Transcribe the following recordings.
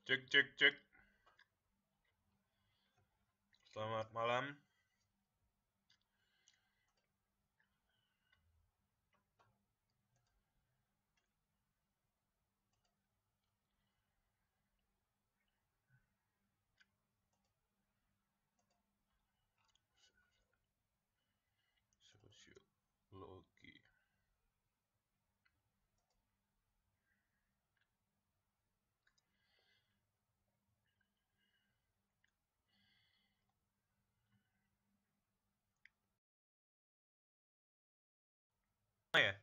Cek cek cek. Selamat malam. Sosiologi. Ya,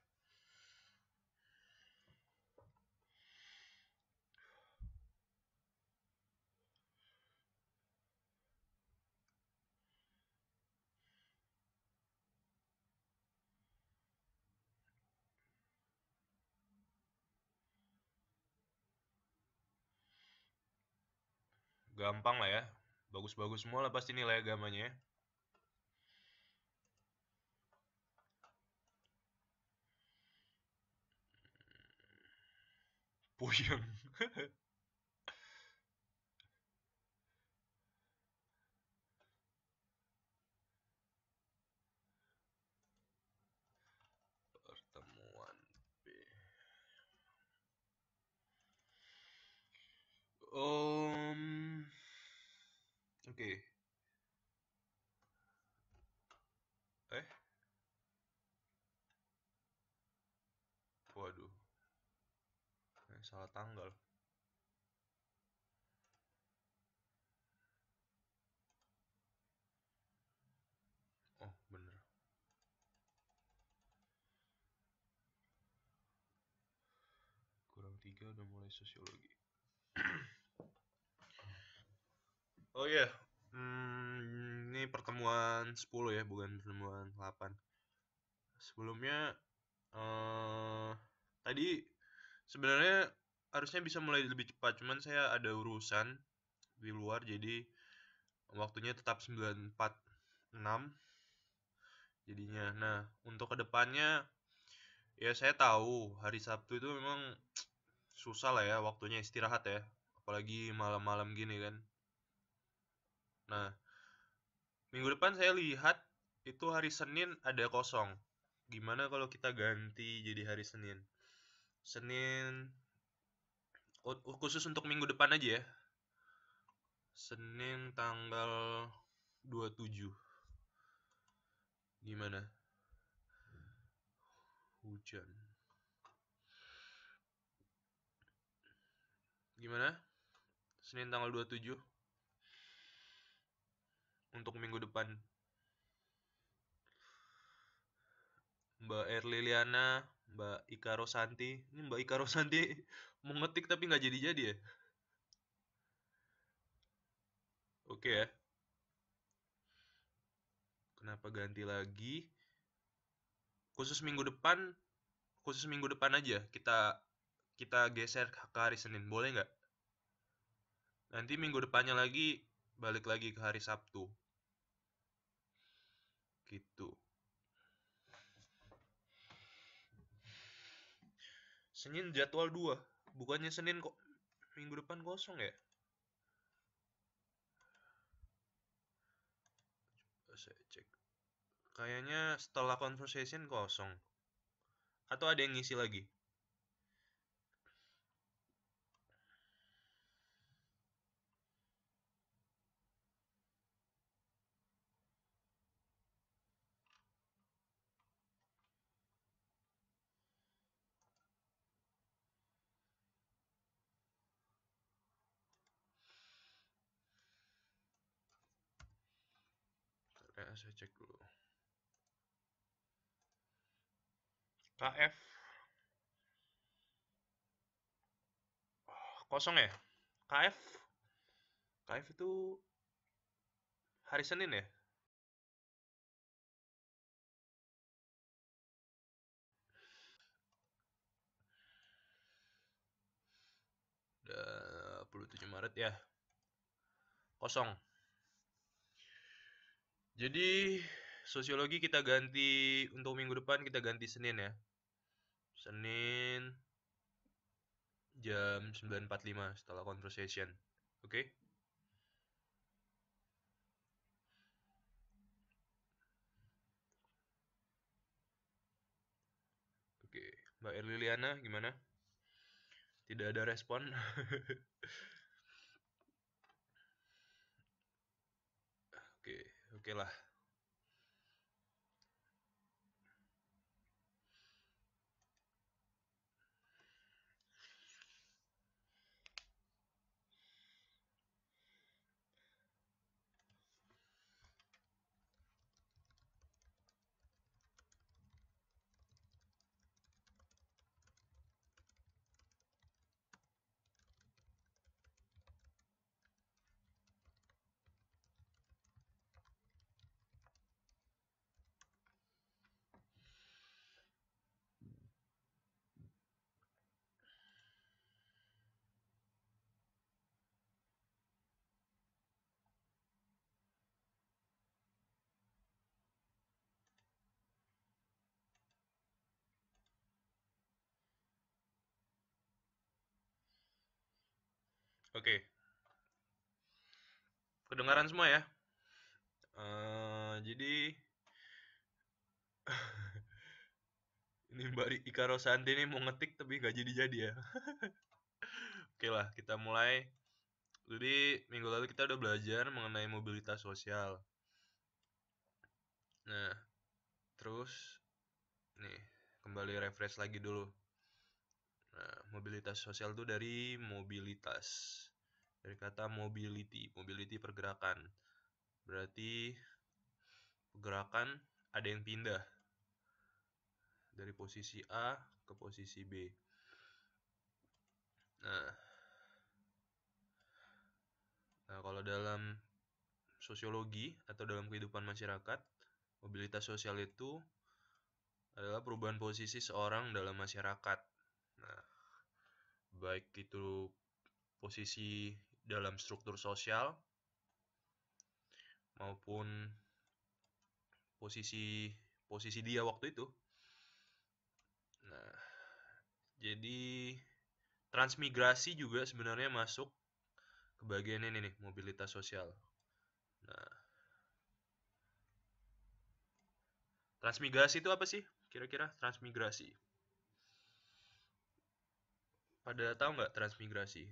gampang lah ya. Bagus-bagus semua lah pasti nilai agamanya ya. Puyeng. Pertemuan B. Oke. Eh, waduh. Salah tanggal. Oh, bener. Kurang 3 udah mulai sosiologi. Oh iya. Ini pertemuan 10 ya, bukan pertemuan 8. Sebelumnya tadi sebenarnya harusnya bisa mulai lebih cepat, cuman saya ada urusan di luar jadi waktunya tetap 9.46 jadinya. Nah, untuk kedepannya ya saya tahu hari Sabtu itu memang susah lah ya waktunya istirahat ya, apalagi malam-malam gini kan. Nah, minggu depan saya lihat itu hari Senin ada kosong. Gimana kalau kita ganti jadi hari Senin? Senin khusus untuk minggu depan aja ya. Senin tanggal 27. Gimana? Hujan. Gimana? Senin tanggal 27 untuk minggu depan. Mbak Erliliana, Mbak Ika Rosanti. Ini Mbak Ika Rosanti mau ngetik tapi nggak jadi-jadi ya. Oke ya. Kenapa ganti lagi? Khusus minggu depan, khusus minggu depan aja. Kita kita geser ke hari Senin, boleh nggak? Nanti minggu depannya lagi balik lagi ke hari Sabtu. Gitu. Senin jadwal 2. Bukannya Senin kok minggu depan kosong ya? Saya cek. Kayaknya setelah conversation kosong. Atau ada yang ngisi lagi? Saya cek dulu. KF kosong ya? KF itu hari Senin ya? Udah 27 Maret ya. Kosong. Jadi sosiologi kita ganti untuk minggu depan kita ganti Senin ya. Senin jam 9.45 setelah conversation. Oke? Oke. Mbak Erliliana gimana? Tidak ada respon. Oke, oke lah. Oke, kedengaran semua ya? Jadi ini Mbak Ika Rosanti ini mau ngetik tapi nggak jadi-jadi ya. Oke lah, kita mulai. Jadi minggu lalu kita udah belajar mengenai mobilitas sosial. Nah, terus nih kembali refresh lagi dulu. Nah, mobilitas sosial itu dari mobilitas. Dari kata mobility, mobility pergerakan. Berarti pergerakan ada yang pindah dari posisi A ke posisi B. Nah, kalau dalam sosiologi atau dalam kehidupan masyarakat, mobilitas sosial itu adalah perubahan posisi seorang dalam masyarakat. Nah, baik itu posisi dalam struktur sosial maupun posisi posisi dia waktu itu. Nah, jadi transmigrasi juga sebenarnya masuk ke bagian ini nih, mobilitas sosial. Nah, transmigrasi itu apa sih? Kira-kira transmigrasi. Pada tahu nggak transmigrasi?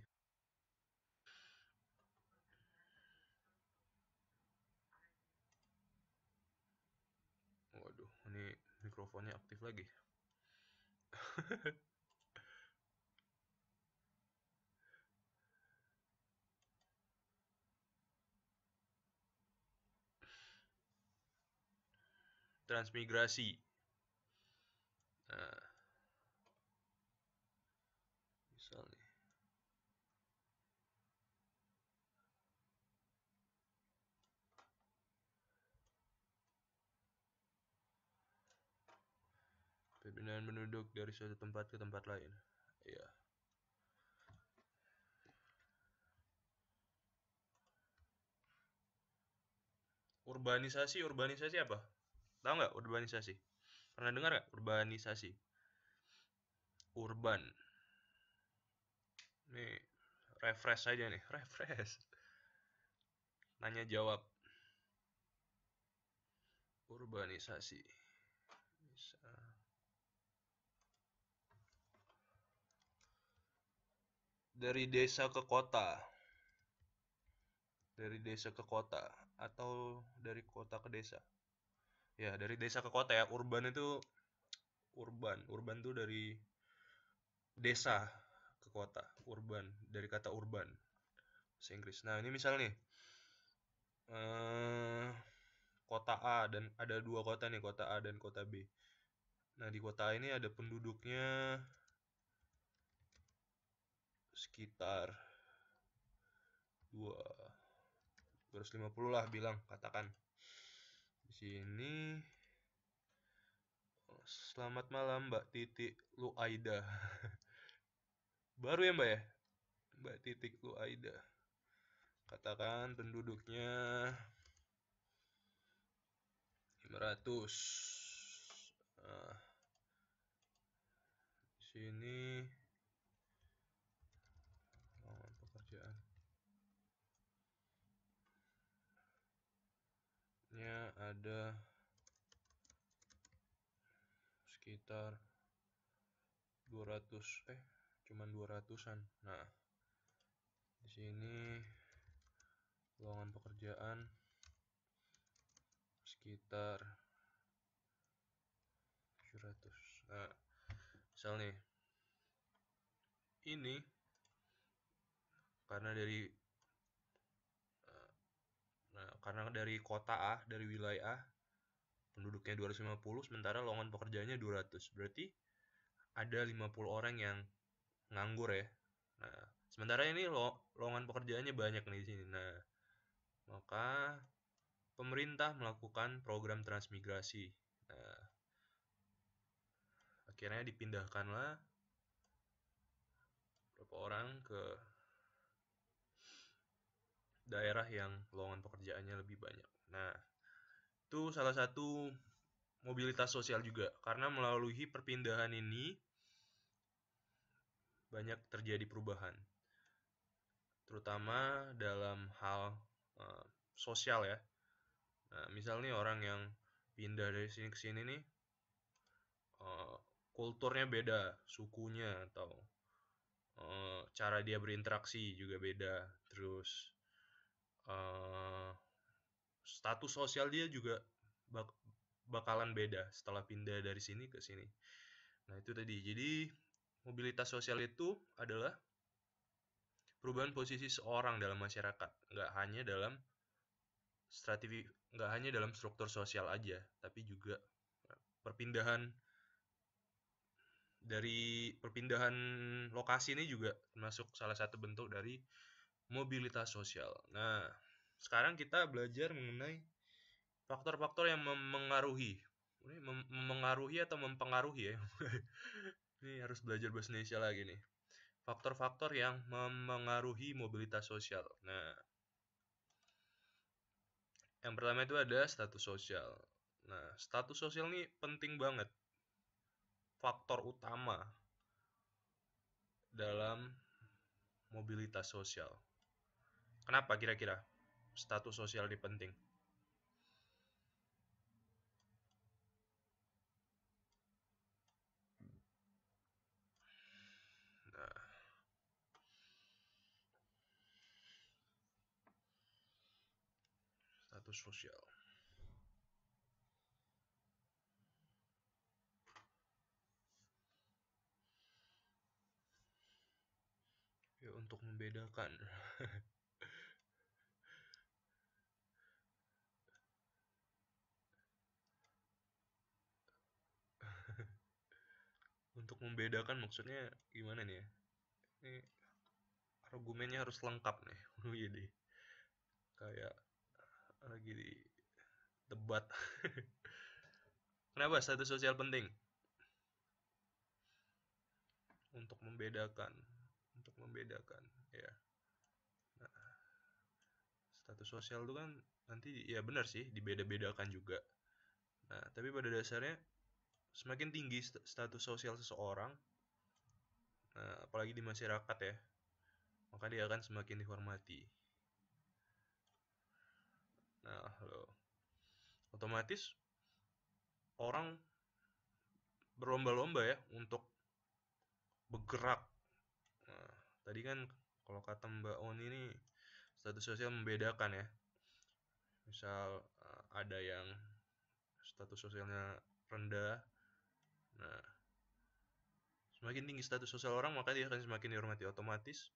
Waduh, ini mikrofonnya aktif lagi. Transmigrasi. Nah, misalnya perpindahan penduduk dari suatu tempat ke tempat lain. Iya. Urbanisasi, urbanisasi apa? Tahu nggak urbanisasi? Pernah dengar nggak urbanisasi? Urban. Nih, refresh aja nih, refresh. Nanya jawab. Urbanisasi. Bisa. Dari desa ke kota. Dari desa ke kota atau dari kota ke desa. Ya, dari desa ke kota ya. Urban itu urban. Urban tuh dari desa ke kota. Urban, dari kata urban. Bahasa Inggris. Nah, ini misal nih. Eh, kota A dan ada dua kota nih, kota A dan kota B. Nah, di kota A ini ada penduduknya sekitar 250 lah bilang, katakan. Di sini selamat malam Mbak Titik Lu Aida. Baru ya Mbak ya? Mbak Titik Lu Aida. Katakan penduduknya 500. Nah, di sini ada sekitar 200 cuman 200-an. Nah, di sini lowongan pekerjaan sekitar 700. Nah, misal nih ini karena dari kota A, dari wilayah A, penduduknya 250, sementara lowongan pekerjaannya 200. Berarti ada 50 orang yang nganggur ya. Nah, sementara ini lowongan pekerjaannya banyak nih di sini. Nah, maka pemerintah melakukan program transmigrasi. Nah, akhirnya dipindahkanlah beberapa orang ke daerah yang lowongan pekerjaannya lebih banyak. Nah, itu salah satu mobilitas sosial juga, karena melalui perpindahan ini banyak terjadi perubahan, terutama dalam hal sosial ya. Nah, misalnya orang yang pindah dari sini ke sini nih, kulturnya beda, sukunya atau cara dia berinteraksi juga beda, terus status sosial dia juga bakalan beda setelah pindah dari sini ke sini. Nah, itu tadi. Jadi mobilitas sosial itu adalah perubahan posisi seorang dalam masyarakat, nggak hanya dalam struktur sosial aja, tapi juga perpindahan lokasi ini juga termasuk salah satu bentuk dari mobilitas sosial. Nah, sekarang kita belajar mengenai faktor-faktor yang memengaruhi atau mempengaruhi ya. Ini harus belajar bahasa Indonesia lagi nih. Faktor-faktor yang memengaruhi mobilitas sosial. Nah, yang pertama itu ada status sosial. Nah, status sosial ini penting banget. Faktor utama dalam mobilitas sosial. Kenapa kira-kira status sosial ini penting? Nah, status sosial. Ya, untuk membedakan. Untuk membedakan maksudnya gimana nih ya? Ini argumennya harus lengkap nih. Jadi kayak lagi di debat. Kenapa status sosial penting? Untuk membedakan ya. Nah, status sosial itu kan nanti ya benar sih dibeda-bedakan juga. Nah, tapi pada dasarnya semakin tinggi status sosial seseorang, nah, apalagi di masyarakat ya, maka dia akan semakin dihormati. Nah, otomatis orang berlomba-lomba ya untuk bergerak. Nah, tadi kan kalau kata Mbak Oni ini status sosial membedakan ya. Misal ada yang status sosialnya rendah. Nah, semakin tinggi status sosial orang, maka dia akan semakin dihormati. Otomatis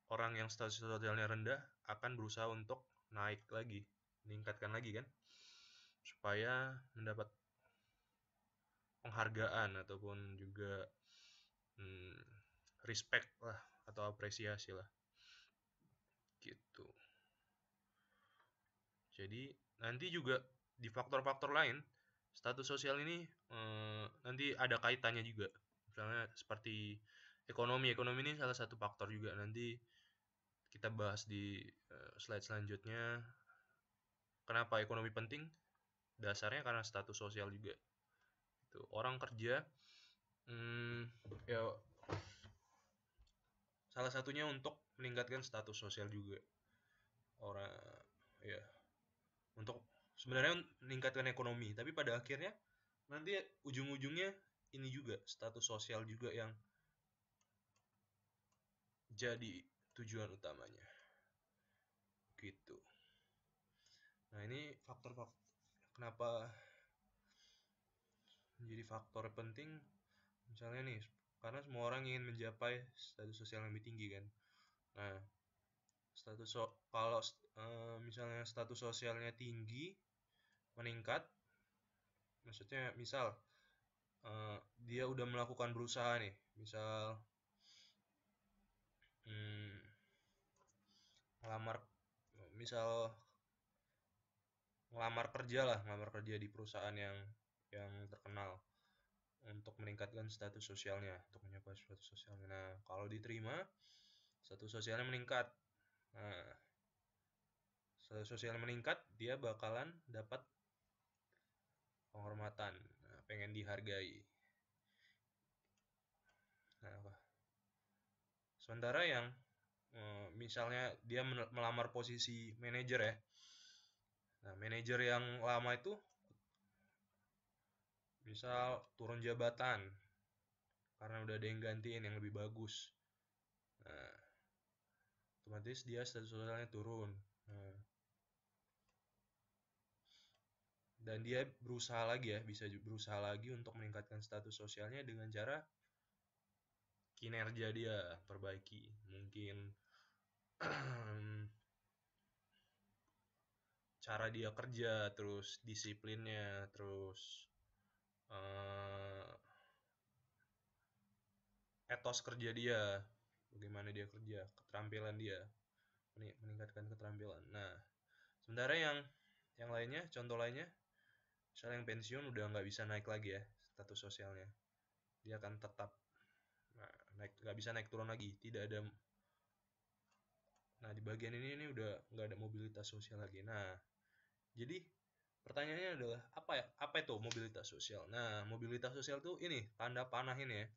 orang yang status sosialnya rendah akan berusaha untuk naik lagi, meningkatkan lagi kan, supaya mendapat penghargaan ataupun juga respect lah atau apresiasi lah gitu. Jadi nanti juga di faktor-faktor lain status sosial ini nanti ada kaitannya juga, misalnya seperti ekonomi ini salah satu faktor juga. Nanti kita bahas di slide selanjutnya kenapa ekonomi penting. Dasarnya karena status sosial juga. Tuh, orang kerja ya salah satunya untuk meningkatkan status sosial juga. Orang ya untuk sebenarnya meningkatkan ekonomi, tapi pada akhirnya nanti ujung-ujungnya ini juga status sosial juga yang jadi tujuan utamanya gitu. Nah, ini faktor-faktor kenapa menjadi faktor penting, misalnya nih, karena semua orang ingin mencapai status sosial yang lebih tinggi kan. Nah, kalau misalnya status sosialnya tinggi, meningkat, maksudnya misal dia udah melakukan berusaha nih, misal hmm, ngelamar, misal ngelamar kerja di perusahaan yang terkenal untuk meningkatkan status sosialnya, untuk mencapai status sosialnya. Nah, kalau diterima, status sosialnya meningkat. Nah, status sosialnya meningkat, dia bakalan dapat penghormatan, nah, pengen dihargai. Nah, sementara yang misalnya dia melamar posisi manajer ya. Nah, manajer yang lama itu misal turun jabatan karena udah ada yang gantiin yang lebih bagus. Nah, otomatis dia status sosialnya turun. Nah, dan dia berusaha lagi ya, bisa berusaha lagi untuk meningkatkan status sosialnya dengan cara kinerja dia perbaiki. Mungkin cara dia kerja, terus disiplinnya, terus eh, etos kerja dia, bagaimana dia kerja, keterampilan dia, meningkatkan keterampilan. Nah, sementara yang lainnya, contoh lainnya, misalnya yang pensiun udah nggak bisa naik lagi ya status sosialnya, dia akan tetap naik, nggak bisa naik turun lagi, tidak ada. Nah, di bagian ini udah nggak ada mobilitas sosial lagi. Nah, jadi pertanyaannya adalah apa itu mobilitas sosial? Nah, mobilitas sosial tuh ini tanda panah ini ya.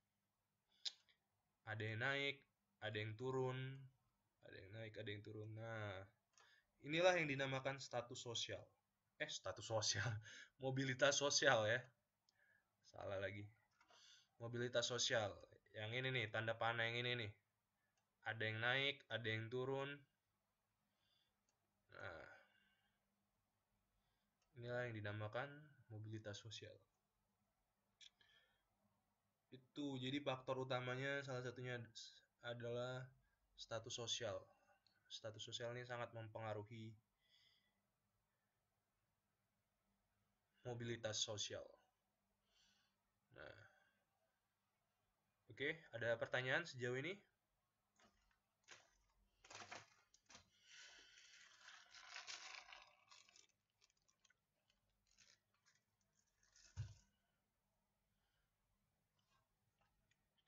Ada yang naik, ada yang turun, ada yang naik, ada yang turun. Nah, inilah yang dinamakan status sosial. Status sosial, mobilitas sosial ya. Salah lagi. Mobilitas sosial. Yang ini nih, tanda panah yang ini nih. Ada yang naik, ada yang turun. Nah, inilah yang dinamakan mobilitas sosial. Itu jadi faktor utamanya salah satunya adalah status sosial. Status sosial ini sangat mempengaruhi mobilitas sosial. Nah, oke, ada pertanyaan sejauh ini?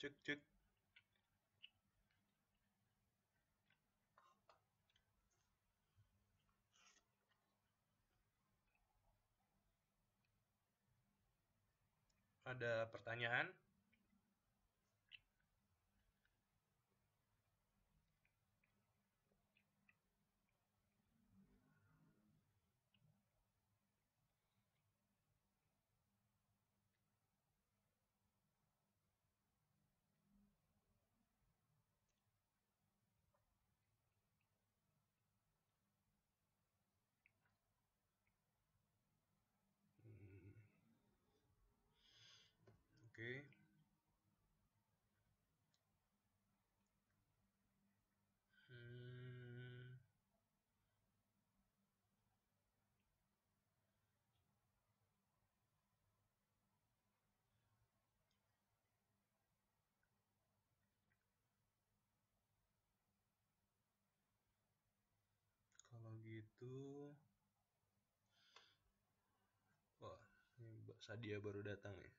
Cek cek. Ada pertanyaan? Hmm, oke. Hmm, kalau gitu, wah, ini Mbak Sadia baru datang nih.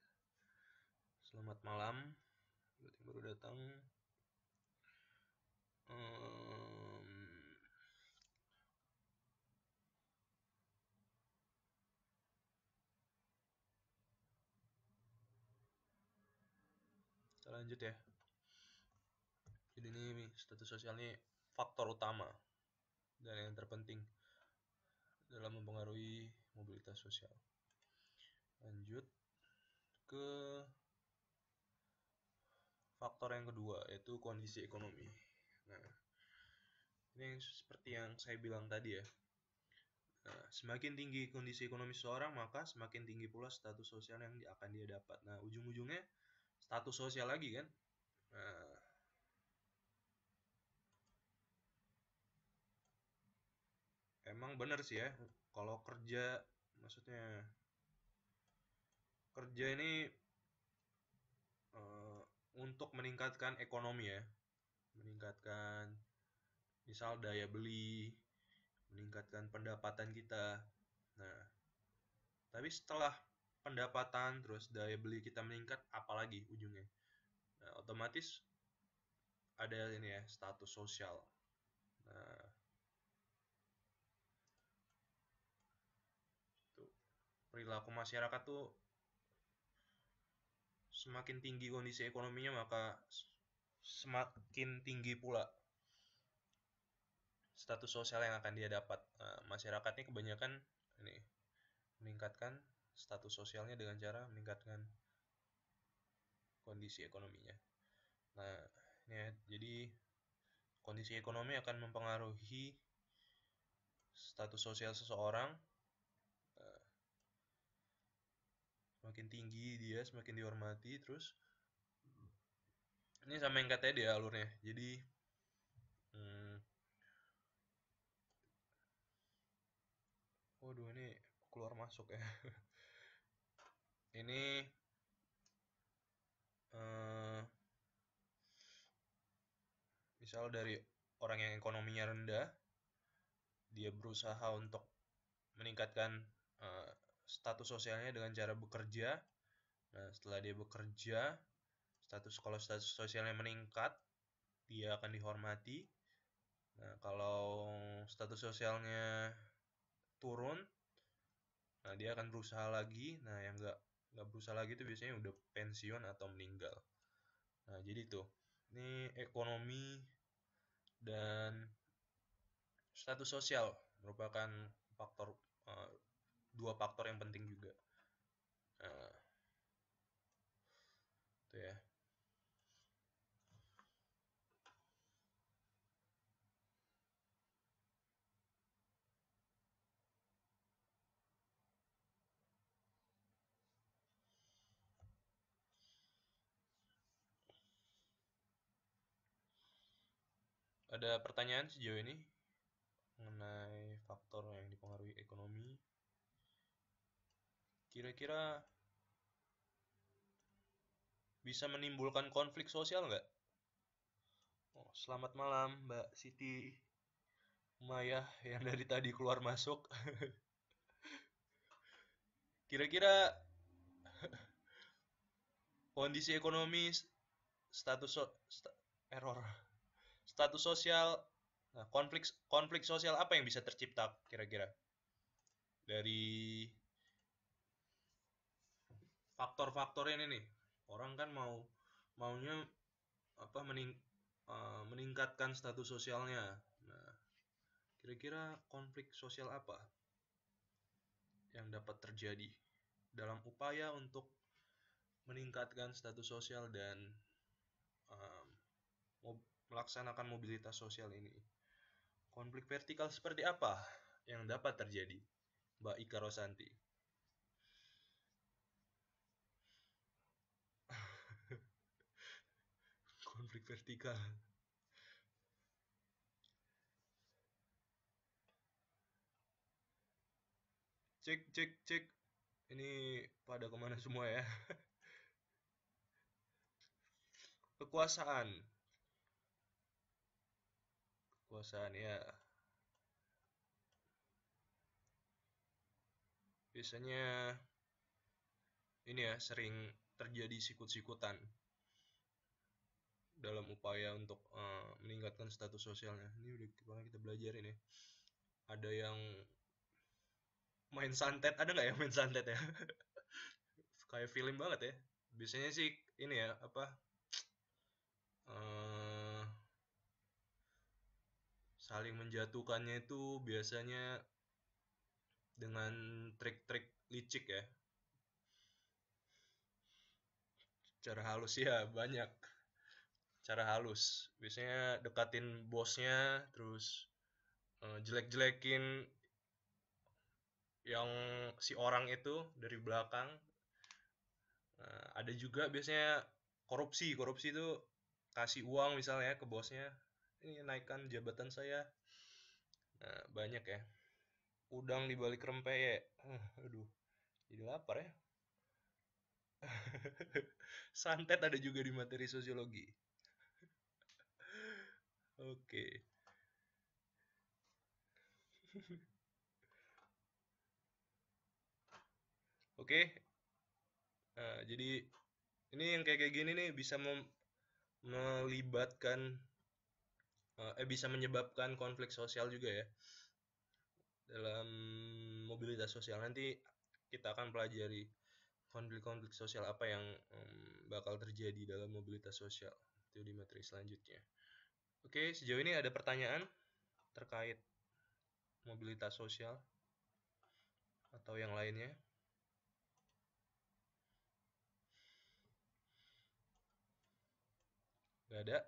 Selamat malam, buat yang baru datang. Kita lanjut ya. Jadi ini status sosial ini faktor utama dan yang terpenting dalam mempengaruhi mobilitas sosial. Lanjut ke faktor yang kedua, yaitu kondisi ekonomi. Nah, ini seperti yang saya bilang tadi ya. Nah, semakin tinggi kondisi ekonomi seseorang, maka semakin tinggi pula status sosial yang akan dia dapat. Nah, ujung-ujungnya status sosial lagi kan. Nah, emang bener sih ya, kalau kerja, maksudnya kerja ini untuk meningkatkan ekonomi ya, meningkatkan misal daya beli, meningkatkan pendapatan kita. Nah, tapi setelah pendapatan terus daya beli kita meningkat, apalagi ujungnya? Nah, otomatis ada ini ya, status sosial. Nah, tuh, perilaku masyarakat tuh semakin tinggi kondisi ekonominya, maka semakin tinggi pula status sosial yang akan dia dapat. Nah, masyarakat ini kebanyakan ini meningkatkan status sosialnya dengan cara meningkatkan kondisi ekonominya. Nah, ini ya, jadi kondisi ekonomi akan mempengaruhi status sosial seseorang. Nah, semakin tinggi dia, semakin dihormati. Terus ini sama yang katanya dia alurnya. Jadi waduh, ini keluar masuk ya. Ini misal dari orang yang ekonominya rendah, dia berusaha untuk meningkatkan status sosialnya dengan cara bekerja. Nah, setelah dia bekerja, kalau status sosialnya meningkat, dia akan dihormati. Nah, kalau status sosialnya turun, nah dia akan berusaha lagi. Nah, yang nggak berusaha lagi itu biasanya udah pensiun atau meninggal. Nah, jadi tuh, ini ekonomi dan status sosial merupakan faktor dua faktor yang penting juga. Nah, itu ya. Ada pertanyaan sejauh ini mengenai faktor yang dipengaruhi ekonomi? Kira-kira bisa menimbulkan konflik sosial nggak? Oh, selamat malam Mbak Siti Maya yang dari tadi keluar masuk. Kira-kira kondisi ekonomi, status error, status sosial, nah, konflik sosial apa yang bisa tercipta kira-kira dari faktor-faktor ini nih? Orang kan maunya apa meningkatkan status sosialnya. Nah, kira-kira konflik sosial apa yang dapat terjadi dalam upaya untuk meningkatkan status sosial dan um, melaksanakan mobilitas sosial ini? Konflik vertikal seperti apa yang dapat terjadi, Mbak Ika Rosanti? Konflik vertikal. Cek, cek, cek. Ini pada kemana semua ya? Kekuasaan. Kekuasaan ya. Biasanya ini ya sering terjadi sikut-sikutan dalam upaya untuk meningkatkan status sosialnya. Ini udah pernah kita belajar ini. Ada yang main santet, ada nggak ya main santet ya? Kayak film banget ya. Biasanya sih ini ya apa? Saling menjatuhkannya itu biasanya dengan trik-trik licik ya. Cara halus ya banyak. Cara halus. Biasanya dekatin bosnya, terus jelek-jelekin yang si orang itu dari belakang. Nah, ada juga biasanya korupsi. Korupsi itu kasih uang misalnya ke bosnya. Ini naikkan jabatan saya. Nah, banyak ya. Udang di balik rempeyek. Aduh, jadi lapar ya. Santet ada juga di materi sosiologi. Oke. Oke. Jadi ini yang kayak gini nih bisa melibatkan bisa menyebabkan konflik sosial juga ya dalam mobilitas sosial. Nanti kita akan pelajari konflik-konflik sosial apa yang bakal terjadi dalam mobilitas sosial itu di materi selanjutnya. Oke, sejauh ini ada pertanyaan terkait mobilitas sosial atau yang lainnya? Gak ada?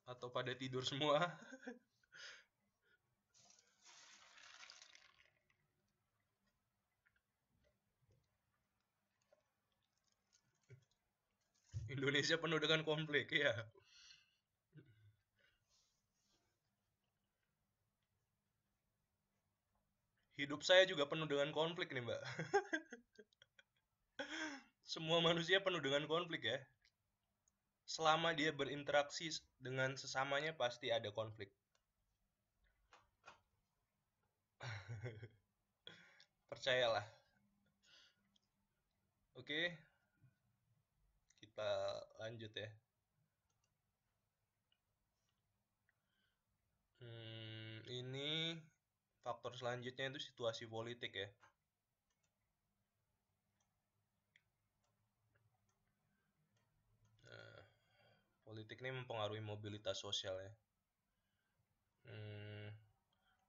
Atau pada tidur semua? Indonesia penuh dengan konflik ya. Hidup saya juga penuh dengan konflik nih, Mbak. Semua manusia penuh dengan konflik ya. Selama dia berinteraksi dengan sesamanya pasti ada konflik. Percayalah. Oke, kita lanjut ya. Ini faktor selanjutnya itu situasi politik ya. Nah, politik ini mempengaruhi mobilitas sosial ya.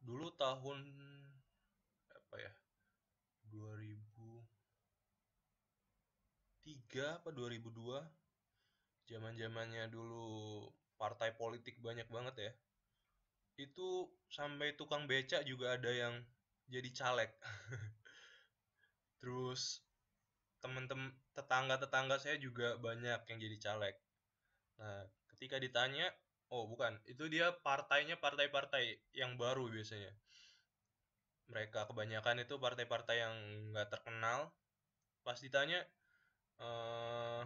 Dulu tahun apa ya? 2003 apa 2002? Zaman-zamannya dulu partai politik banyak banget ya. Itu sampai tukang becak juga ada yang jadi caleg. Terus teman-teman tetangga-tetangga saya juga banyak yang jadi caleg. Nah, ketika ditanya, oh bukan, itu dia partainya partai-partai yang baru biasanya. Mereka kebanyakan itu partai-partai yang nggak terkenal. Pas ditanya, eh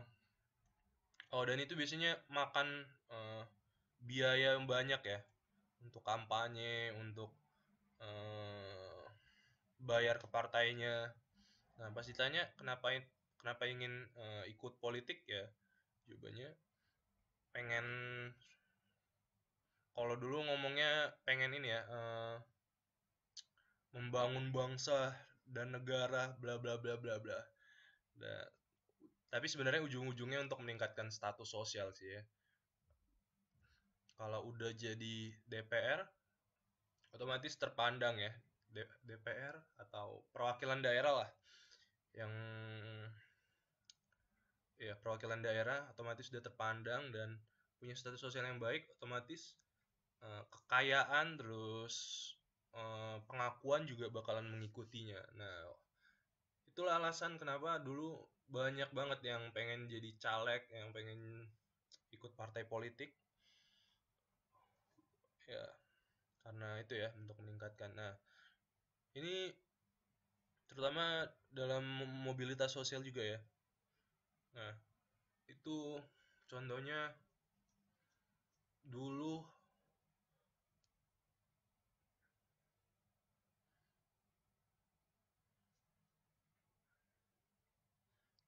oh dan itu biasanya makan eh, biaya yang banyak ya untuk kampanye, untuk eh, bayar ke partainya. Nah, pas ditanya kenapa ingin ikut politik ya, jawabannya pengen kalau dulu ngomongnya pengen ini ya membangun bangsa dan negara bla bla bla bla bla. Nah, tapi sebenarnya ujung-ujungnya untuk meningkatkan status sosial sih ya. Kalau udah jadi DPR otomatis terpandang ya. DPR atau perwakilan daerah lah yang ya perwakilan daerah otomatis sudah terpandang dan punya status sosial yang baik, otomatis kekayaan terus pengakuan juga bakalan mengikutinya. Nah, itulah alasan kenapa dulu banyak banget yang pengen jadi caleg, yang pengen ikut partai politik. Ya, karena itu ya untuk meningkatkan. Nah, ini terutama dalam mobilitas sosial juga ya. Nah, itu contohnya dulu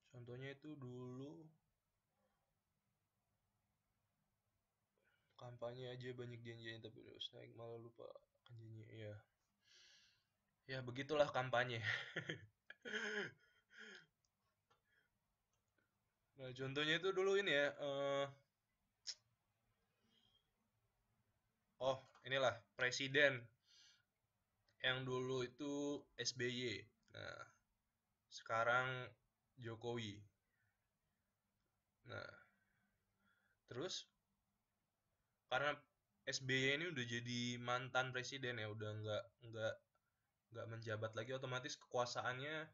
contohnya itu dulu kampanye aja banyak janjian tapi terus naik malah lupa kan janji. Ya, ya begitulah kampanye. Nah, contohnya itu dulu ini ya. Oh, inilah presiden. Yang dulu itu SBY. Nah, sekarang Jokowi. Nah, terus karena SBY ini udah jadi mantan presiden ya, udah nggak menjabat lagi, otomatis kekuasaannya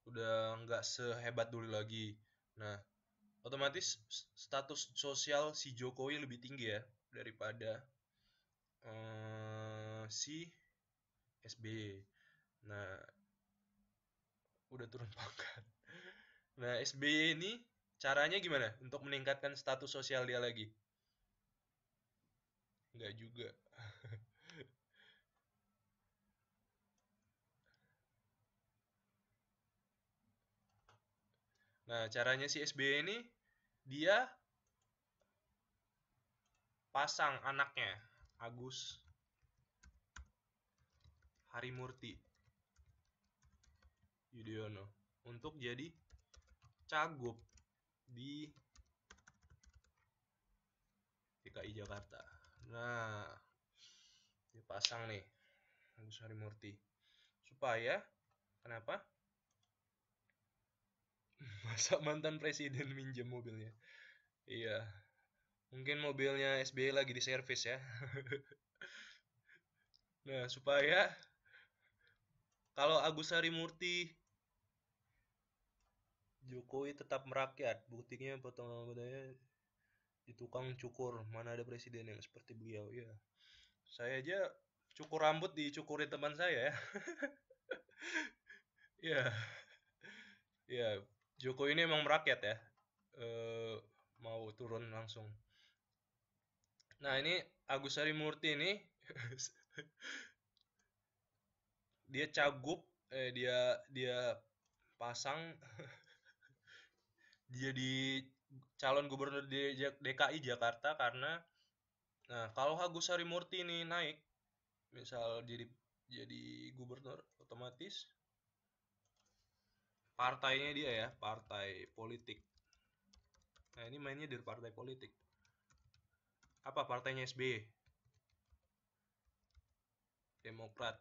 udah nggak sehebat dulu lagi. Nah, otomatis status sosial si Jokowi lebih tinggi ya daripada si SBY. Nah, udah turun pangkat. Nah, SBY ini caranya gimana untuk meningkatkan status sosial dia lagi? Nggak juga. Nah, caranya si SBY ini dia pasang anaknya Agus Harimurti Yudhoyono untuk jadi cagup di DKI Jakarta. Nah, dipasang nih Agus Harimurti supaya kenapa? Masa mantan presiden minjem mobilnya? Iya, mungkin mobilnya SBY lagi di servis ya. Nah, supaya kalau Agus Harimurti Jokowi tetap merakyat, buktinya potongan anggotanya di tukang cukur, mana ada presiden yang seperti beliau ya. Saya aja cukur rambut dicukurin teman saya ya. Ya, ya. Jokowi ini emang merakyat ya. Mau turun langsung. Nah, ini Agus Harimurti ini dia cagup, dia pasang dia di calon gubernur di DKI Jakarta karena nah kalau Agus Harimurti ini naik misal jadi gubernur, otomatis partainya dia ya, partai politik. Nah, ini mainnya dari partai politik. Apa partainya SBY? Demokrat.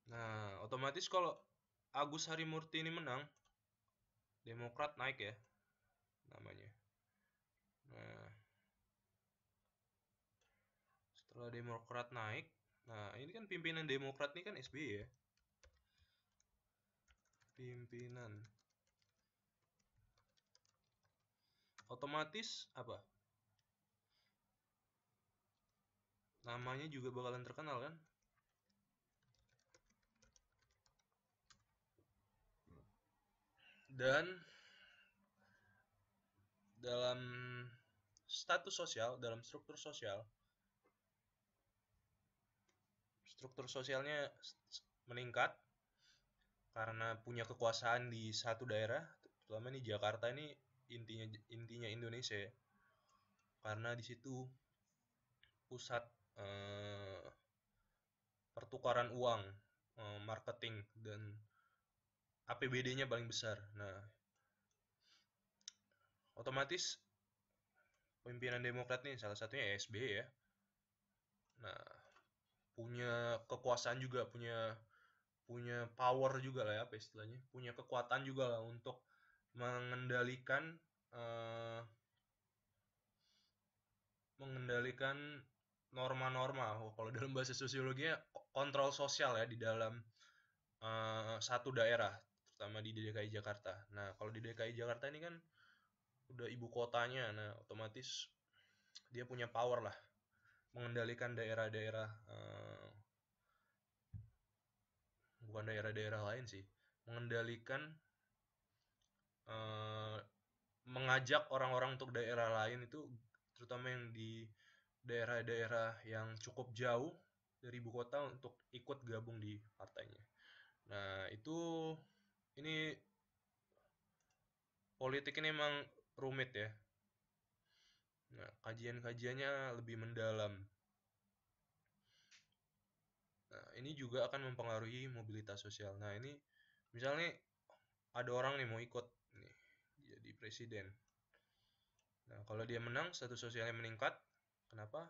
Nah, otomatis kalau Agus Harimurti ini menang, Demokrat naik ya namanya. Nah, setelah Demokrat naik, nah ini kan pimpinan Demokrat ini kan SBY ya. Pimpinan. Otomatis apa? Namanya juga bakalan terkenal kan? Dan dalam status sosial, dalam struktur sosialnya meningkat karena punya kekuasaan di satu daerah, terutama di Jakarta ini intinya Indonesia ya. Karena di situ pusat pertukaran uang, marketing dan APBD-nya paling besar. Nah, otomatis pimpinan Demokrat nih salah satunya SBY ya. Nah, punya kekuasaan juga, punya punya power juga lah ya, apa istilahnya, punya kekuatan juga lah untuk mengendalikan eh, mengendalikan norma-norma. Kalau dalam bahasa sosiologinya kontrol sosial ya di dalam satu daerah, terutama di DKI Jakarta. Nah, kalau di DKI Jakarta ini kan udah ibu kotanya, nah otomatis dia punya power lah mengendalikan daerah-daerah, bukan daerah-daerah lain sih, mengendalikan, eh, mengajak orang-orang untuk daerah lain itu, terutama yang di daerah-daerah yang cukup jauh dari ibu kota untuk ikut gabung di partainya. Nah, ini politik ini emang rumit ya. Nah, kajian-kajiannya lebih mendalam. Nah, ini juga akan mempengaruhi mobilitas sosial. Nah, ini misalnya ada orang nih mau ikut nih jadi presiden. Nah, kalau dia menang, status sosialnya meningkat. Kenapa?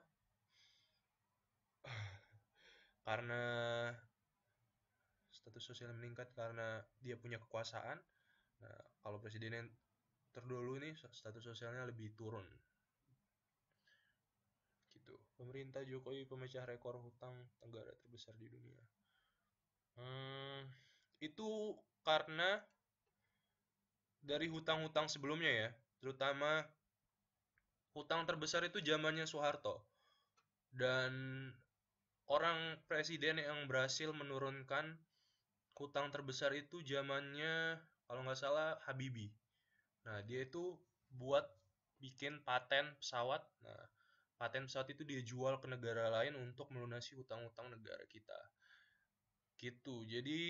karena status sosial meningkat karena dia punya kekuasaan. Nah, kalau presiden yang terdahulu ini status sosialnya lebih turun. Gitu. Pemerintah Jokowi pemecah rekor hutang negara terbesar di dunia. Itu karena dari hutang-hutang sebelumnya ya, terutama hutang terbesar itu zamannya Soeharto. Dan orang presiden yang berhasil menurunkan hutang terbesar itu zamannya kalau nggak salah Habibie. Nah, dia itu buat bikin paten pesawat. Nah, paten pesawat itu dia jual ke negara lain untuk melunasi hutang-hutang negara kita. Gitu. Jadi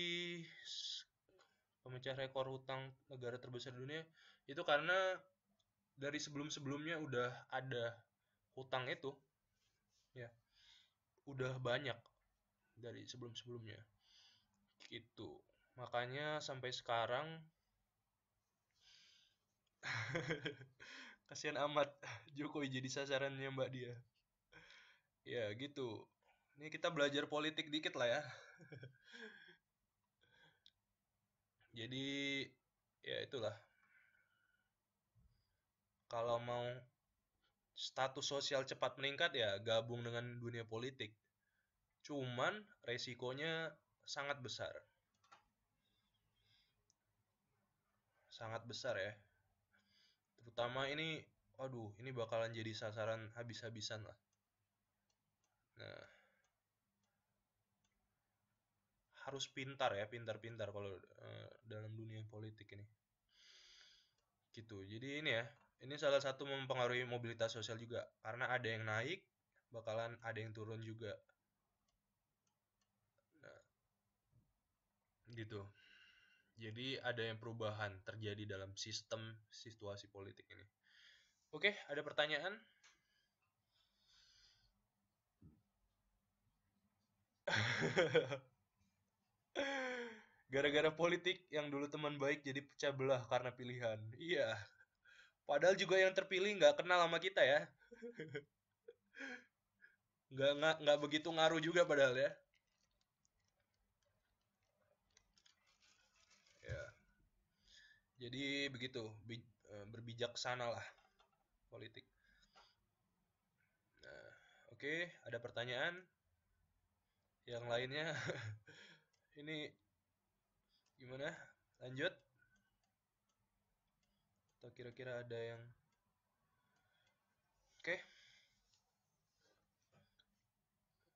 pemecah rekor hutang negara terbesar di dunia itu karena dari sebelum-sebelumnya udah ada hutang itu ya, udah banyak dari sebelum-sebelumnya. Gitu. Makanya sampai sekarang kasihan amat Jokowi jadi sasarannya Mbak dia. Ya gitu. Ini kita belajar politik dikit lah ya. Jadi ya itulah. Kalau mau status sosial cepat meningkat ya gabung dengan dunia politik. Cuman resikonya sangat besar. Sangat besar ya. Terutama ini, waduh, ini bakalan jadi sasaran habis-habisan lah. Nah, harus pintar ya, pintar-pintar kalau dalam dunia politik ini. Gitu. Jadi ini ya, ini salah satu mempengaruhi mobilitas sosial juga. Karena ada yang naik, bakalan ada yang turun juga. Nah, gitu. Jadi ada yang perubahan terjadi dalam sistem situasi politik ini. Oke, ada pertanyaan? Gara-gara politik yang dulu teman baik jadi pecah belah karena pilihan. Iya. Padahal juga yang terpilih nggak kenal sama kita ya. Nggak begitu ngaruh juga padahal ya. Ya. Jadi begitu, berbijaksana lah politik. Nah, oke, ada pertanyaan? Yang lainnya ini gimana? Lanjut? Atau kira-kira ada yang oke,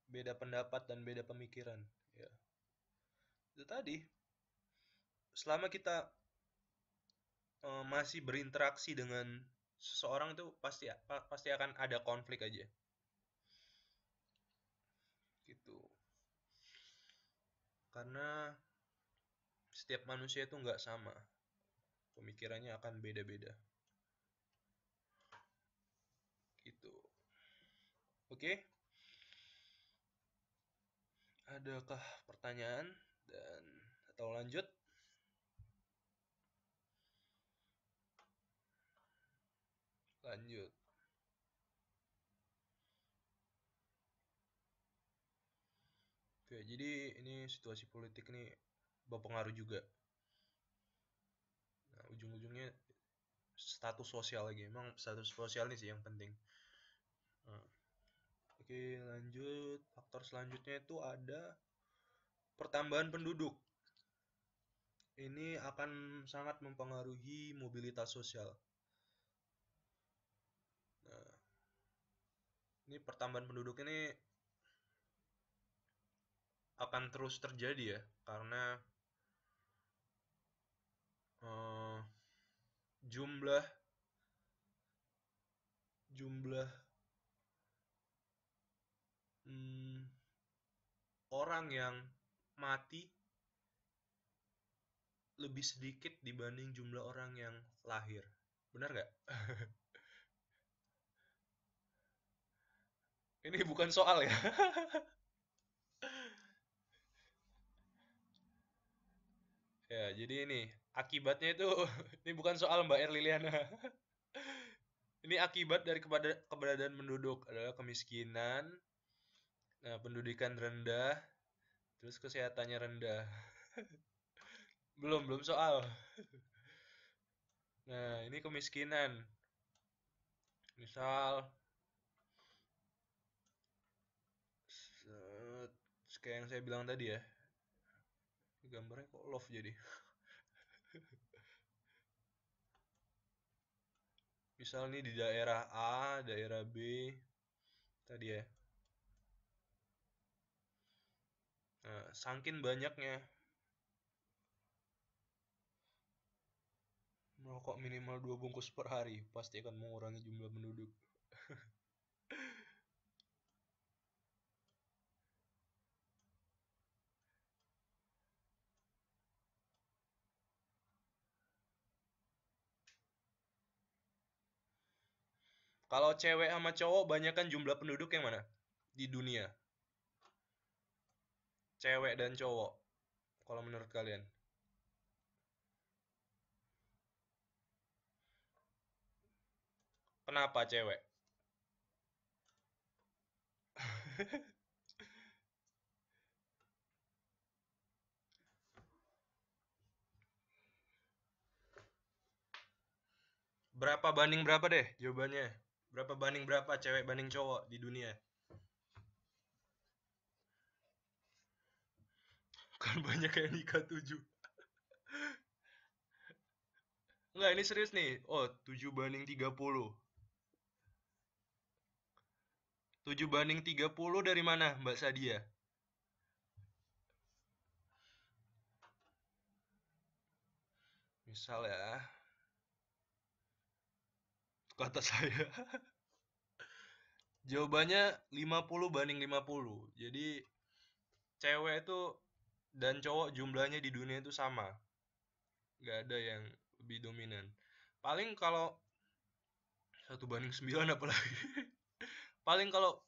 beda pendapat dan beda pemikiran. Ya. Itu tadi, selama kita masih berinteraksi dengan seseorang itu pasti akan ada konflik aja. Gitu. Karena setiap manusia itu nggak sama. Pemikirannya akan beda-beda. Gitu. Oke? Adakah pertanyaan dan atau lanjut? Lanjut. Oke, jadi ini situasi politik ini berpengaruh juga. Nah, ujung-ujungnya status sosial lagi. Emang status sosial ini sih yang penting. Nah, oke, lanjut. Faktor selanjutnya itu ada pertambahan penduduk. Ini akan sangat mempengaruhi mobilitas sosial. Nah, ini pertambahan penduduk ini akan terus terjadi ya, karena eh, jumlah jumlah hmm, orang yang mati lebih sedikit dibanding jumlah orang yang lahir. Benar nggak? Ini bukan soal ya. Ya, jadi ini akibatnya itu ini bukan soal Mbak Erliliana. Ini akibat dari keberadaan penduduk adalah kemiskinan, nah, pendidikan rendah, terus kesehatannya rendah. Belum soal. Nah, ini kemiskinan. Misal kayak yang saya bilang tadi ya. Gambarnya kok love jadi. Misal nih di daerah A, daerah B tadi ya. Nah, saking banyaknya merokok minimal 2 bungkus per hari pasti akan mengurangi jumlah penduduk. Kalau cewek sama cowok banyakkan jumlah penduduk yang mana? Di dunia. Cewek dan cowok. Kalau menurut kalian. Kenapa cewek? Berapa banding berapa deh jawabannya? Berapa banding berapa cewek banding cowok di dunia? Kan banyak yang nikah 7. Enggak, ini serius nih. Oh, 7 banding 30. 7 banding 30 dari mana, Mbak Sadia? Misal ya, kata saya. Jawabannya 50 banding 50. Jadi cewek itu dan cowok jumlahnya di dunia itu sama. Nggak ada yang lebih dominan. Paling kalau 1 banding 9 apalagi. Paling kalau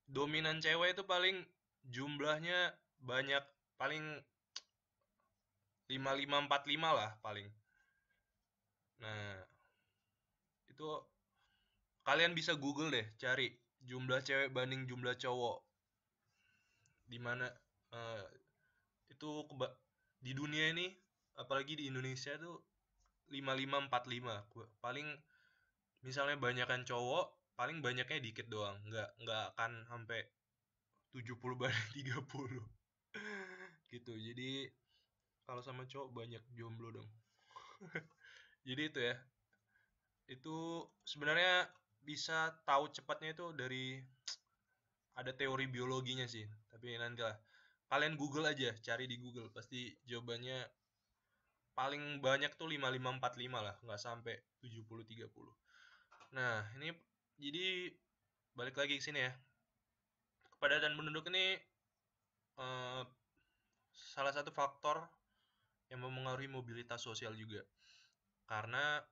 dominan cewek itu paling jumlahnya banyak, paling 5545 lah paling. Nah, itu kalian bisa Google deh, cari jumlah cewek banding jumlah cowok. Di mana eh, itu di dunia ini, apalagi di Indonesia tuh 5545. Paling misalnya banyakan cowok, paling banyaknya dikit doang. Nggak akan sampai 70 banding 30. Gitu. Jadi kalau sama cowok banyak jomblo dong. Jadi itu ya. Itu sebenarnya bisa tahu cepatnya itu dari ada teori biologinya sih. Tapi nantilah. Kalian Google aja, cari di Google. Pasti jawabannya paling banyak tuh 5545 lah, nggak sampai 70 30. Nah, ini jadi balik lagi ke sini ya. Kepadatan penduduk ini eh, salah satu faktor yang mempengaruhi mobilitas sosial juga. Karena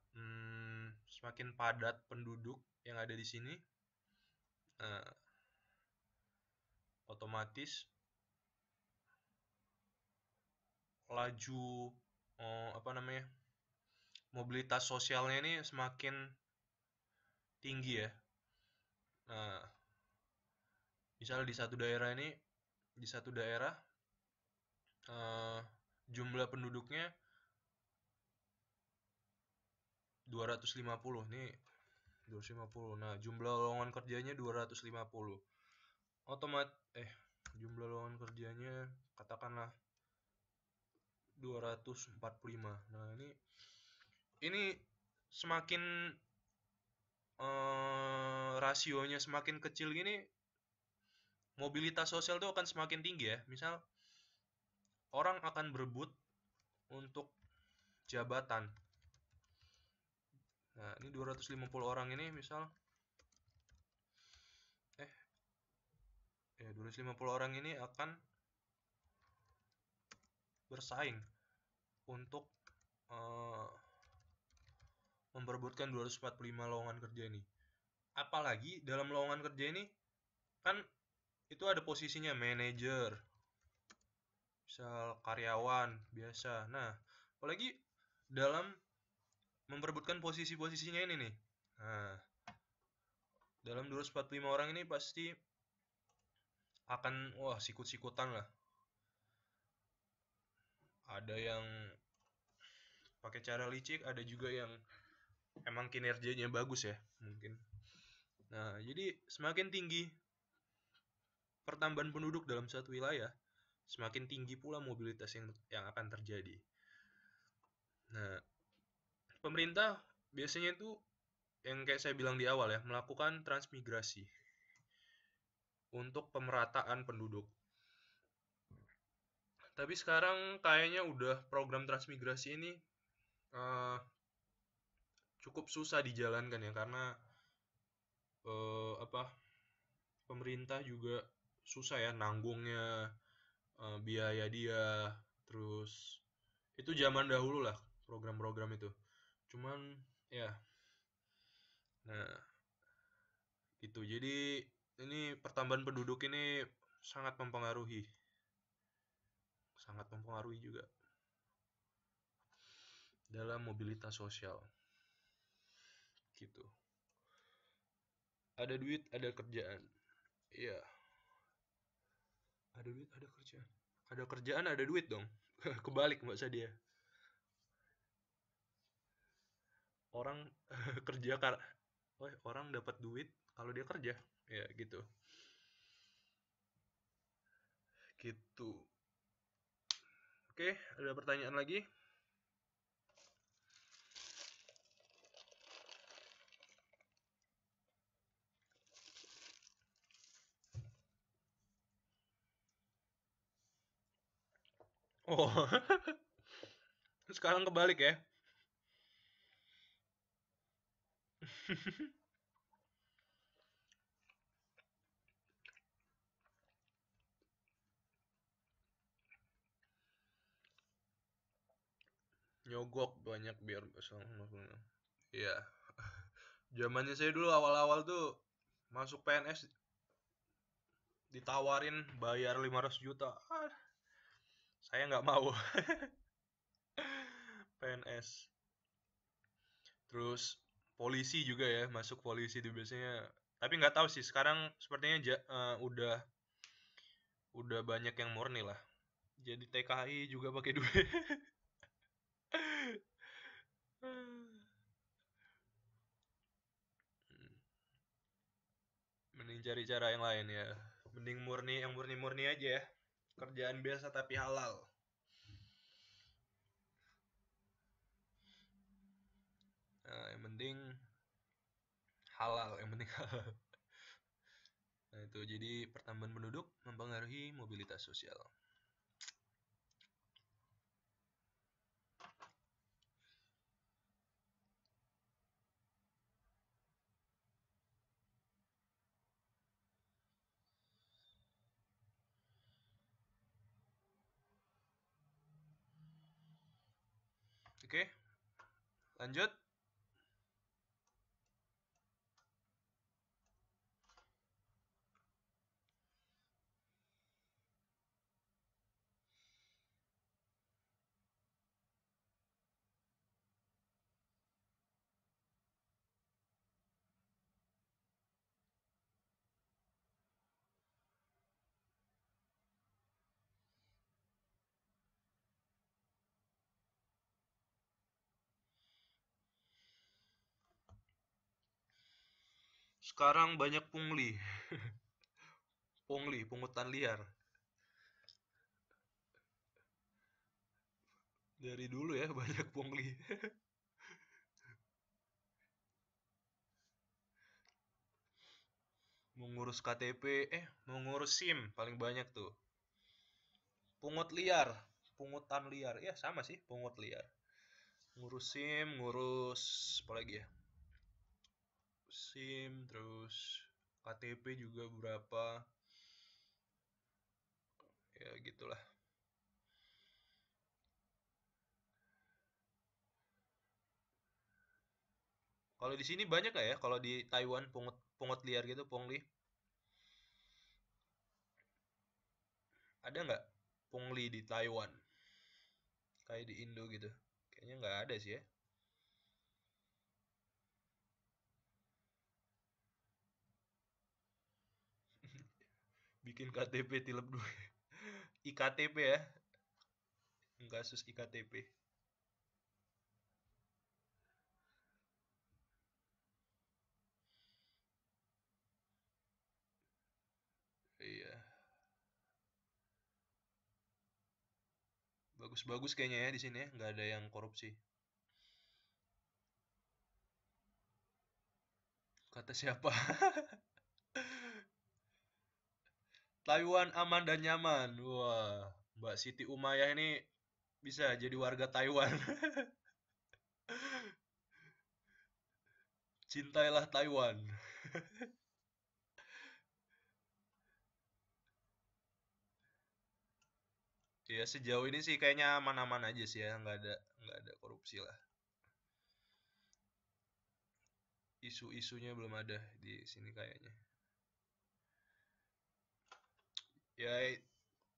semakin padat penduduk yang ada di sini, eh, otomatis laju apa namanya mobilitas sosialnya ini semakin tinggi ya. Nah, misal di satu daerah ini, di satu daerah eh, jumlah penduduknya 250 nih, 250. Nah, jumlah lowongan kerjanya 250. Jumlah lowongan kerjanya katakanlah 245. Nah, ini semakin rasionya semakin kecil gini, mobilitas sosial itu akan semakin tinggi ya. Misal orang akan berebut untuk jabatan. Nah, ini 250 orang ini misal 250 orang ini akan bersaing untuk memperebutkan 245 lowongan kerja ini. Apalagi dalam lowongan kerja ini kan itu ada posisinya manajer, misal karyawan biasa. Nah, apalagi dalam memperebutkan posisi-posisinya ini nih. Nah, dalam 245 orang ini pasti akan sikut-sikutan lah. Ada yang pakai cara licik, ada juga yang emang kinerjanya bagus ya mungkin. Nah, jadi semakin tinggi pertambahan penduduk dalam satu wilayah, semakin tinggi pula mobilitas yang akan terjadi. Nah, pemerintah biasanya itu yang kayak saya bilang di awal ya, melakukan transmigrasi untuk pemerataan penduduk. Tapi sekarang kayaknya udah program transmigrasi ini uh, cukup susah dijalankan ya, karena apa, pemerintah juga susah ya nanggungnya, biaya dia. Terus itu zaman dahulu lah program-program itu, cuman ya, nah gitu. Jadi ini pertambahan penduduk ini sangat mempengaruhi juga dalam mobilitas sosial gitu. Ada duit ada kerjaan, iya. Ada duit ada kerjaan, ada kerjaan ada duit dong. Kebalik mbak Sadia. Orang kerja orang dapat duit kalau dia kerja, ya gitu gitu. Oke, ada pertanyaan lagi? Oh. Sekarang kebalik ya. Nyogok banyak biar besok. Iya. Zamannya saya dulu awal-awal tuh masuk PNS ditawarin bayar 500 juta. Saya nggak mau. PNS. Terus polisi juga ya, masuk polisi itu biasanya. Tapi nggak tahu sih sekarang sepertinya udah banyak yang murni lah. Jadi TKI juga pakai duit. Mending cari cara yang lain ya. Mending yang murni-murni aja ya. Kerjaan biasa tapi halal. Nah, yang penting halal, yang penting halal. Nah, itu jadi pertambahan penduduk mempengaruhi mobilitas sosial. Oke, lanjut. Sekarang banyak pungli. Pungli, pungutan liar. Dari dulu ya banyak pungli. Mengurus KTP, mengurus SIM paling banyak tuh. Pungut liar, pungutan liar. Ya sama sih, pungut liar. Ngurus SIM, ngurus apa lagi ya? SIM, terus KTP juga beberapa. Ya gitulah. Kalau di sini banyak gak ya? Kalau di Taiwan pungut pungut liar gitu, pungli. Ada nggak pungli di Taiwan? Kayak di Indo gitu. Kayaknya nggak ada sih ya. Bikin KTP tilep duit. IKTP ya. kasus IKTP. Iya, bagus-bagus kayaknya ya di sini ya, nggak ada yang korupsi. Kata siapa? Taiwan aman dan nyaman. Wah, Mbak Siti Umayyah ini bisa jadi warga Taiwan. Cintailah Taiwan. Ya sejauh ini sih kayaknya aman-aman aja sih ya, nggak ada korupsi lah. Isu-isunya belum ada di sini kayaknya. Ya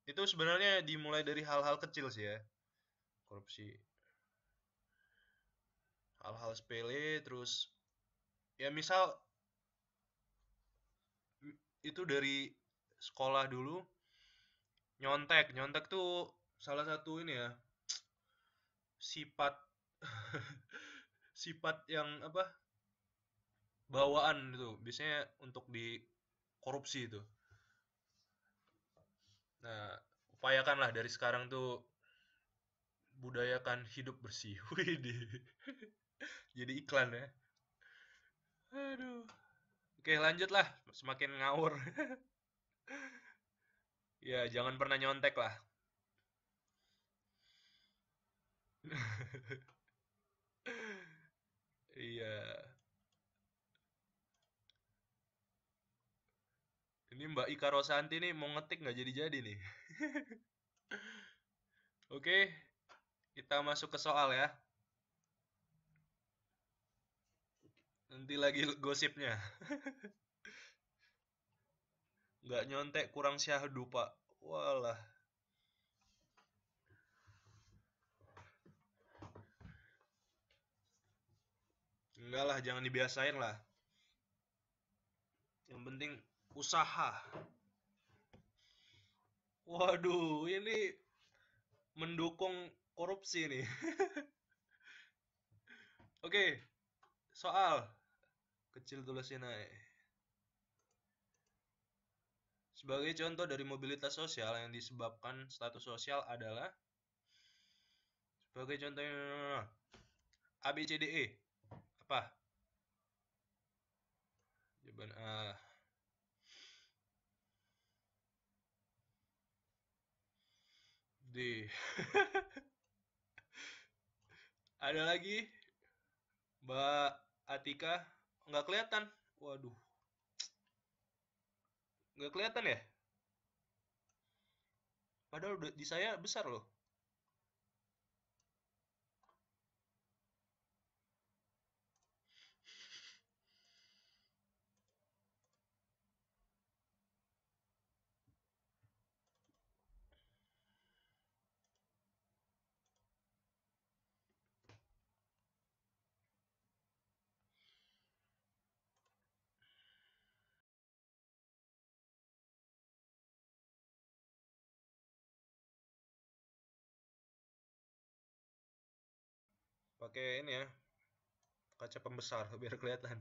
itu sebenarnya dimulai dari hal-hal kecil sih ya, korupsi. Hal-hal sepele terus ya misal itu dari sekolah dulu nyontek. Nyontek tuh salah satu ini ya, sifat sifat yang apa? Bawaan itu biasanya untuk di korupsi itu. Nah, upayakanlah dari sekarang tuh budayakan hidup bersih. Widih. Jadi iklan ya. Aduh. Oke, lanjutlah. Semakin ngawur. Ya, jangan pernah nyontek lah. Iya. Ini Mbak Ika Rosanti nih mau ngetik nggak jadi-jadi nih. Oke, kita masuk ke soal ya. Nanti lagi gosipnya. Nggak nyontek kurang syahdu, Pak. Walah. Enggak lah, jangan dibiasain lah. Yang penting usaha. Waduh, ini mendukung korupsi nih. Oke, soal kecil tulisin aja. Sebagai contoh dari mobilitas sosial yang disebabkan status sosial adalah sebagai contohnya A B C D E. Apa? Jawaban A. D. Ada lagi Mbak Atika, nggak kelihatan. Waduh, nggak kelihatan ya? Padahal udah di saya besar loh. Pakai ini ya, kaca pembesar biar kelihatan.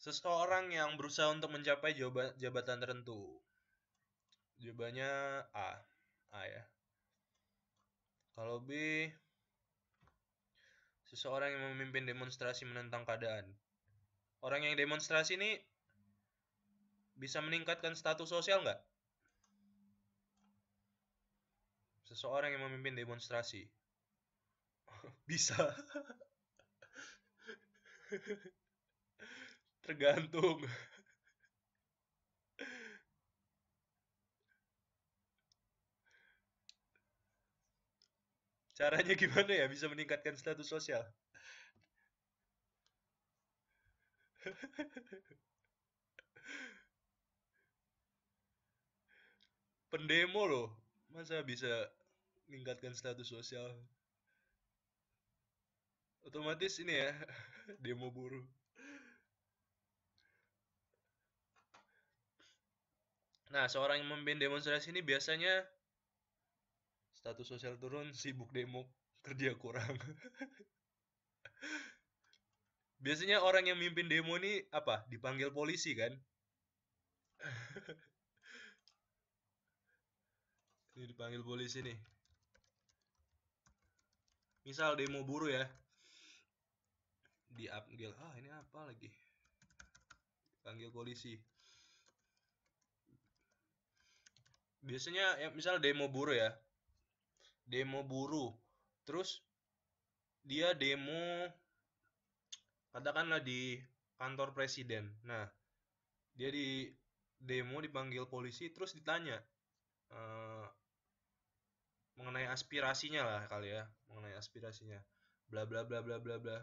Seseorang yang berusaha untuk mencapai jabatan tertentu. Jawabannya A. A ya. Kalau B, seseorang yang memimpin demonstrasi menentang keadaan. Orang yang demonstrasi ini bisa meningkatkan status sosial nggak? Seseorang yang memimpin demonstrasi. Bisa. Tergantung. Caranya gimana ya bisa meningkatkan status sosial? Pendemo loh. Masa bisa meningkatkan status sosial? Otomatis ini ya, demo buruh. Nah, seorang yang memimpin demonstrasi ini biasanya Status sosial turun, sibuk demo, kerja kurang. Biasanya orang yang mimpin demo nih apa? Dipanggil polisi kan? Ini dipanggil polisi nih. Misal demo buruh ya. Diambil. Ini apa lagi? Panggil polisi. Biasanya ya misal demo buruh ya. Demo buruh. Terus dia demo katakanlah di kantor presiden. Nah, dia di demo dipanggil polisi terus ditanya eh, mengenai aspirasinya lah kali ya, mengenai aspirasinya. Bla bla bla bla bla bla.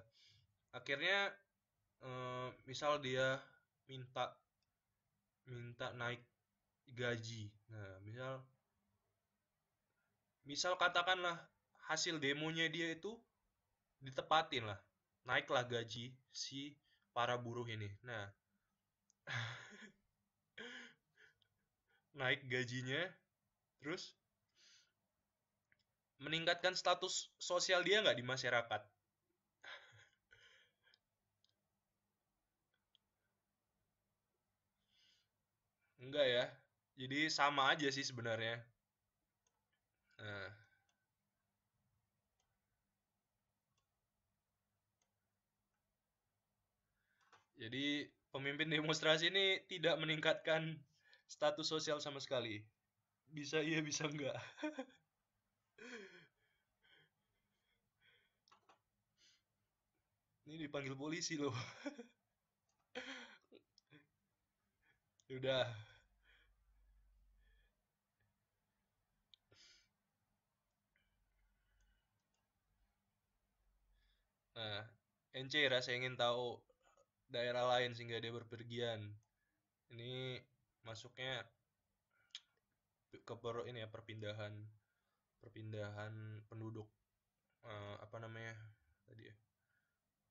Akhirnya misal dia minta minta naik gaji. Nah, misal katakanlah hasil demonya dia itu ditepatin lah. Naiklah gaji si para buruh ini. Nah, naik gajinya terus meningkatkan status sosial dia nggak di masyarakat? Enggak ya. Jadi sama aja sih sebenarnya. Nah, jadi pemimpin demonstrasi ini tidak meningkatkan status sosial sama sekali. Bisa iya, bisa enggak. Ini dipanggil polisi loh. Udah. Nah, NC rasa ingin tahu daerah lain sehingga dia berpergian. Ini masuknya ke ini ya, perpindahan perpindahan penduduk, apa namanya tadi ya?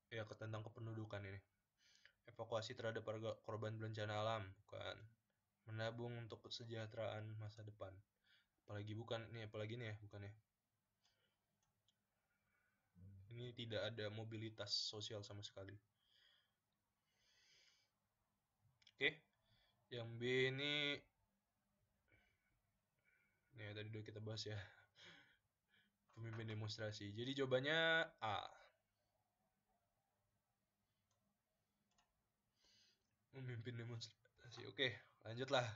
Ya, tentang kependudukan ini. Evakuasi terhadap korban bencana alam, bukan. Menabung untuk kesejahteraan masa depan. Apalagi bukan nih, apalagi nih ya, bukan ya. Ini tidak ada mobilitas sosial sama sekali. Oke, yang B ini nih tadi udah kita bahas ya, pemimpin demonstrasi. Jadi jawabannya A. Memimpin demonstrasi. Oke, lanjutlah.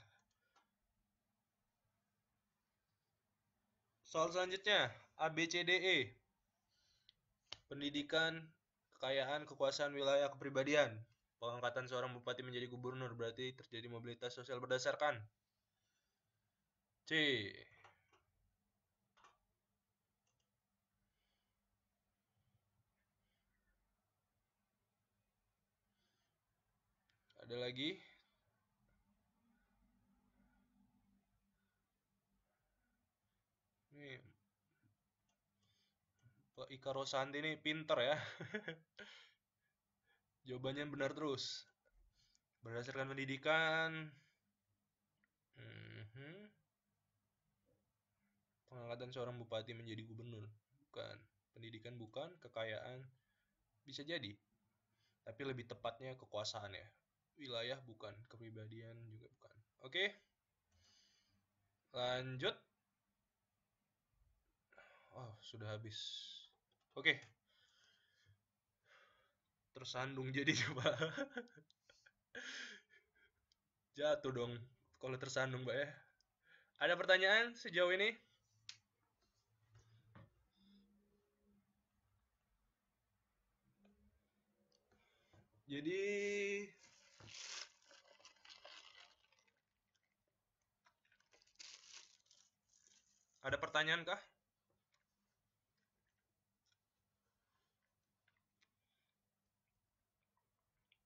Soal selanjutnya, A, B, C, D, E. Pendidikan, kekayaan, kekuasaan wilayah, kepribadian. Pengangkatan seorang bupati menjadi gubernur berarti terjadi mobilitas sosial berdasarkan C. Ada lagi? Ini Pak Ika Rosanti ini pinter ya. Jawabannya benar terus. Berdasarkan pendidikan, pengangkatan seorang bupati menjadi gubernur. Bukan. Pendidikan bukan, kekayaan bisa jadi. Tapi lebih tepatnya kekuasaan ya. Wilayah bukan, kepribadian juga bukan. Oke. Lanjut. Oh, sudah habis. Oke. Tersandung jadi coba. Jatuh dong kalau tersandung, Mbak ya. Ada pertanyaan sejauh ini? Jadi ada pertanyaan kah?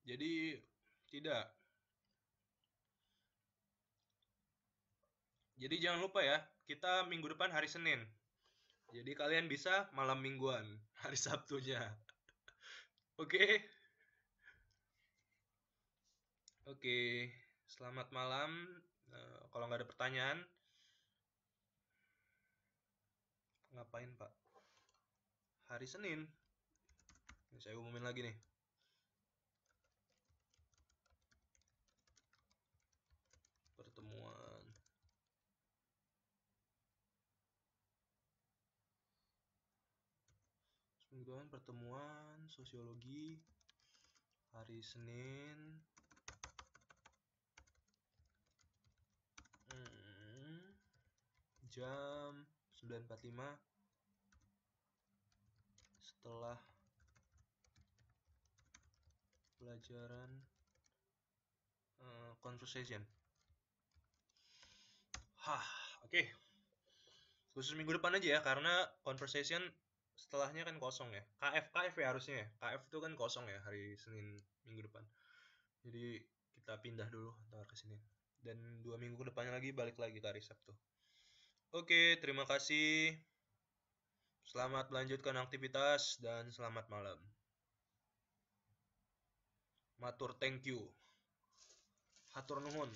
Jadi tidak. Jadi jangan lupa ya, kita minggu depan hari Senin. Jadi kalian bisa malam mingguan, hari Sabtunya. Oke? Oke. Selamat malam. Kalau nggak ada pertanyaan, Ngapain Pak? Hari Senin. Ini saya umumin lagi nih. Pertemuan. Minggu depan pertemuan sosiologi hari Senin. Jam 9.45 setelah pelajaran conversation. Oke. Khusus minggu depan aja ya, karena conversation setelahnya kan kosong ya. KF ya harusnya ya. KF itu kan kosong ya hari Senin minggu depan. Jadi kita pindah dulu ntar ke Senin. Dan 2 minggu ke depannya lagi balik lagi ke hari Sabtu. Oke, terima kasih. Selamat melanjutkan aktivitas dan selamat malam. Matur thank you. Hatur nuhun.